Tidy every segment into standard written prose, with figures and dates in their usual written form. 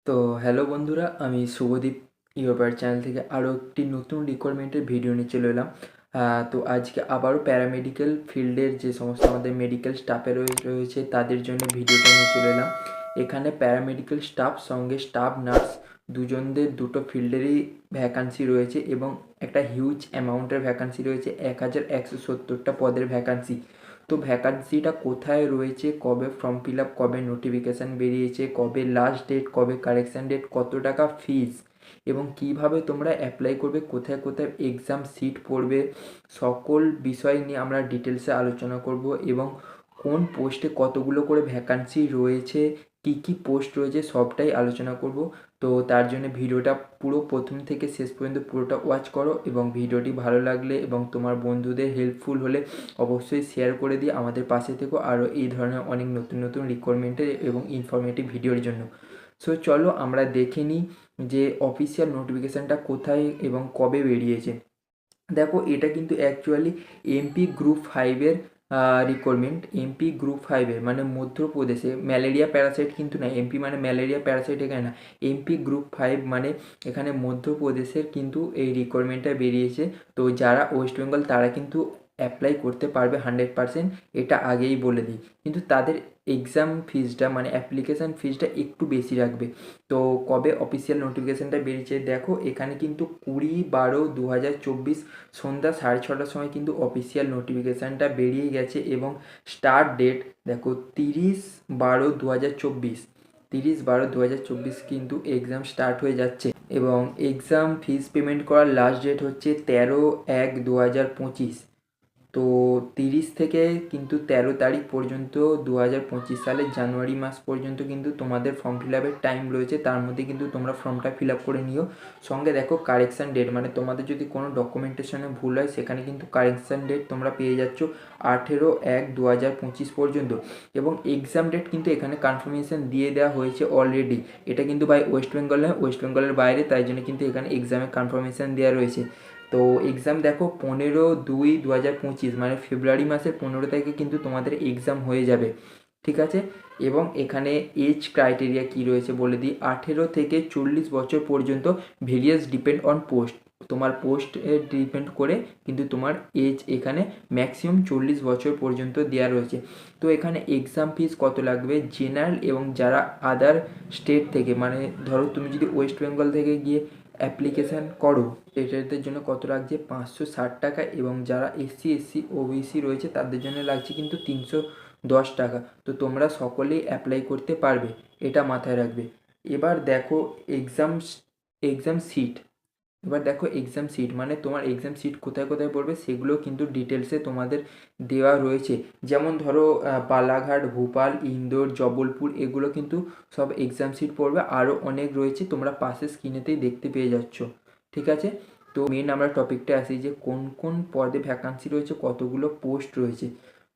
তো হ্যালো বন্ধুরা, আমি শুভদীপ ইয়োরবার চ্যানেল থেকে আরও একটি নতুন রিকোয়ারমেন্টের ভিডিও নিয়ে চলে এলাম। তো আজকে আবারও প্যারামেডিক্যাল ফিল্ডের যে সমস্ত আমাদের মেডিকেল স্টাফে রয়েছে তাদের জন্য ভিডিওটা নিয়ে চলে এলাম। এখানে প্যারামেডিক্যাল স্টাফ সঙ্গে স্টাফ নার্স দুজনদের দুটো ফিল্ডেরই ভ্যাকান্সি রয়েছে এবং একটা হিউজ অ্যামাউন্টের ভ্যাকান্সি রয়েছে, 1170টা পদের ভ্যাকান্সি। তো ভ্যাকান্সিটা কোথায় রয়েছে, কবে ফর্ম ফিল আপ, কবে নোটিফিকেশান বেরিয়েছে, কবে লাস্ট ডেট, কবে কারেকশান ডেট, কত টাকা ফিস এবং কিভাবে তোমরা অ্যাপ্লাই করবে, কোথায় কোথায় এক্সাম সিট পড়বে, সকল বিষয় নিয়ে আমরা ডিটেলসে আলোচনা করব এবং কোন পোস্টে কতগুলো করে ভ্যাকান্সি রয়েছে, কি কি পোস্ট রয়েছে সবটাই আলোচনা করব। তো তার জন্য ভিডিওটা পুরো প্রথম থেকে শেষ পর্যন্ত পুরোটা ওয়াচ করো এবং ভিডিওটি ভালো লাগলে এবং তোমার বন্ধুদের হেল্পফুল হলে অবশ্যই শেয়ার করে দিয়ে আমাদের পাশে থেকো আরও এই ধরনের অনেক নতুন নতুন রিকোয়ারমেন্টের এবং ইনফরমেটিভ ভিডিওর জন্য। সো চলো আমরা দেখে নিই যে অফিসিয়াল নোটিফিকেশানটা কোথায় এবং কবে বেরিয়েছে। দেখো, এটা কিন্তু অ্যাকচুয়ালি এমপি গ্রুপ ফাইভের রিকোয়ারমেন্ট। এমপি গ্রুপ ফাইভের মানে মধ্যপ্রদেশে ম্যালেরিয়া প্যারাসাইট কিন্তু না, এমপি মানে ম্যালেরিয়া প্যারাসাইট এখানে না, এমপি গ্রুপ ফাইভ মানে এখানে মধ্যপ্রদেশের কিন্তু এই রিকোয়ারমেন্টটা বেরিয়েছে। তো যারা ওয়েস্ট বেঙ্গল তারা কিন্তু অ্যাপ্লাই করতে পারবে 100%, এটা আগেই বলে দিই। কিন্তু তাদের এক্সাম ফিজটা মানে অ্যাপ্লিকেশান ফিজটা একটু বেশি রাখবে। তো কবে অফিসিয়াল নোটিফিকেশানটা বেরিয়েছে দেখো, এখানে কিন্তু 20/12/2024 সন্ধ্যা 6:30টার সময় কিন্তু অফিসিয়াল নোটিফিকেশানটা বেরিয়ে গেছে এবং স্টার্ট ডেট দেখো 30/12/2024, 30/12/2024 কিন্তু এক্সাম স্টার্ট হয়ে যাচ্ছে এবং এক্সাম ফিস পেমেন্ট করার লাস্ট ডেট হচ্ছে 13/1/2025। তো 30 থেকে কিন্তু 13 তারিখ পর্যন্ত 2025 সালের জানুয়ারি মাস পর্যন্ত কিন্তু তোমাদের ফর্ম ফিল আপের টাইম রয়েছে, তার মধ্যে কিন্তু তোমরা ফর্মটা ফিল আপ করে নিও। সঙ্গে দেখো কারেকশান ডেট মানে তোমাদের যদি কোনো ডকুমেন্টেশনে ভুল হয় সেখানে কিন্তু কারেকশান ডেট তোমরা পেয়ে যাচ্ছ 18/1/2025 পর্যন্ত এবং এক্সাম ডেট কিন্তু এখানে কনফার্মেশন দিয়ে দেওয়া হয়েছে অলরেডি। এটা কিন্তু বাই ওয়েস্ট বেঙ্গল নয়, ওয়েস্ট বেঙ্গলের বাইরে, তাই জন্য কিন্তু এখানে এক্সামের কনফার্মেশন দেওয়া রয়েছে। তো এক্সাম দেখো 15/2/2025 মানে ফেব্রুয়ারি মাসের 15 তারিখে কিন্তু তোমাদের এক্সাম হয়ে যাবে, ঠিক আছে। এবং এখানে এজ ক্রাইটেরিয়া কি রয়েছে বলে দিই, 18 থেকে 40 বছর পর্যন্ত, ভেরিয়াস ডিপেন্ড অন পোস্ট, তোমার পোস্টে ডিপেন্ড করে কিন্তু তোমার এজ এখানে ম্যাক্সিমাম 40 বছর পর্যন্ত দেওয়া রয়েছে। তো এখানে এক্সাম ফিস কত লাগবে, জেনারেল এবং যারা আদার স্টেট থেকে মানে ধরো তুমি যদি ওয়েস্ট বেঙ্গল থেকে গিয়ে অ্যাপ্লিকেশান করো এটাদের জন্য কত লাগছে 560 টাকা এবং যারা SC/SC OBC রয়েছে তাদের জন্য লাগছে কিন্তু 310 টাকা। তো তোমরা সকলেই অ্যাপ্লাই করতে পারবে, এটা মাথায় রাখবে। এবার দেখো এক্সাম সিট, এক্সাম সিট মানে তোমার এক্সাম সিট কোথায় কোথায় পড়বে সেগুলো কিন্তু ডিটেলসে তোমাদের দেওয়া রয়েছে। যেমন ধরো বালাঘাট, ভোপাল, ইন্দোর, জবলপুর এগুলো কিন্তু সব এক্সাম সিট পড়বে, আরও অনেক রয়েছে, তোমরা পাশে স্ক্রিনেতেই দেখতে পেয়ে যাচ্ছ, ঠিক আছে। তো মেন আমরা টপিকটা আসি যে কোন কোন পদে ভ্যাকান্সি রয়েছে, কতগুলো পোস্ট রয়েছে।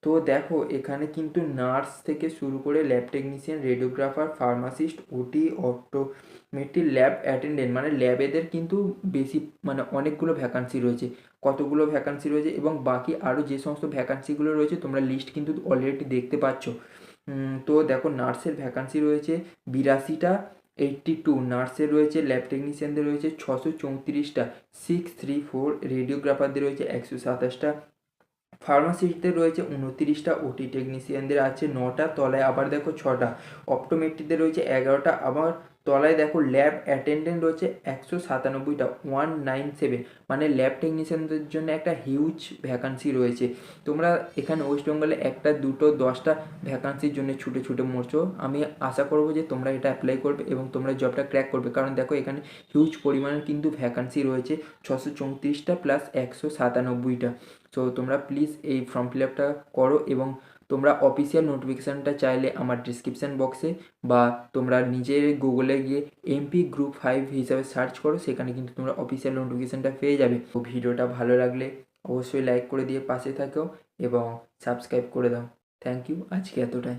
তো দেখো এখানে কিন্তু নার্স থেকে শুরু করে ল্যাব টেকনিশিয়ান, রেডিওগ্রাফার, ফার্মাসিস্ট, ওটি, অটোমেটিক ল্যাব অ্যাটেন্ডেন্ট মানে ল্যাবেদের কিন্তু বেশি মানে অনেকগুলো ভ্যাকান্সি রয়েছে, কতগুলো ভ্যাকান্সি রয়েছে এবং বাকি আরও যে সমস্ত ভ্যাকান্সিগুলো রয়েছে তোমরা লিস্ট কিন্তু অলরেডি দেখতে পাচ্ছ। তো দেখো নার্সের ভ্যাকান্সি রয়েছে 82টা, 82 নার্সের রয়েছে, ল্যাব টেকনিশিয়ানদের রয়েছে 634টা, 634, রেডিওগ্রাফারদের রয়েছে 127টা, ফার্মাসিস্টদের রয়েছে 29টা, ওটি টেকনিশিয়ানদের আছে 9টা, তলায় আবার দেখো 6টা, অপটোমেট্রিকদের রয়েছে 11টা, আবার তলায় দেখো ল্যাব অ্যাটেন্ডেন্ট রয়েছে 197টা, 197 মানে ল্যাব টেকনিশিয়ানদের জন্য একটা হিউজ ভ্যাকান্সি রয়েছে। তোমরা এখানে ওয়েস্ট বেঙ্গলে 1টা 2টো 10টা ভ্যাকান্সির জন্য ছুটে ছুটে মরছো, আমি আশা করবো যে তোমরা এটা অ্যাপ্লাই করবে এবং তোমরা জবটা ক্র্যাক করবে, কারণ দেখো এখানে হিউজ পরিমাণের কিন্তু ভ্যাকান্সি রয়েছে, 634টা প্লাস 197টা। সো তোমরা প্লিজ এই ফর্ম ফিল আপটা করো এবং তোমরা অফিসিয়াল নোটিফিকেশানটা চাইলে আমার ডিসক্রিপশান বক্সে বা তোমরা নিজের গুগলে গিয়ে এমপি গ্রুপ ফাইভ হিসাবে সার্চ করো, সেখানে কিন্তু তোমরা অফিসিয়াল নোটিফিকেশানটা পেয়ে যাবে। তো ভিডিওটা ভালো লাগলে অবশ্যই লাইক করে দিয়ে পাশে থাকো এবং সাবস্ক্রাইব করে দাও। থ্যাংক ইউ, আজকে এতটাই।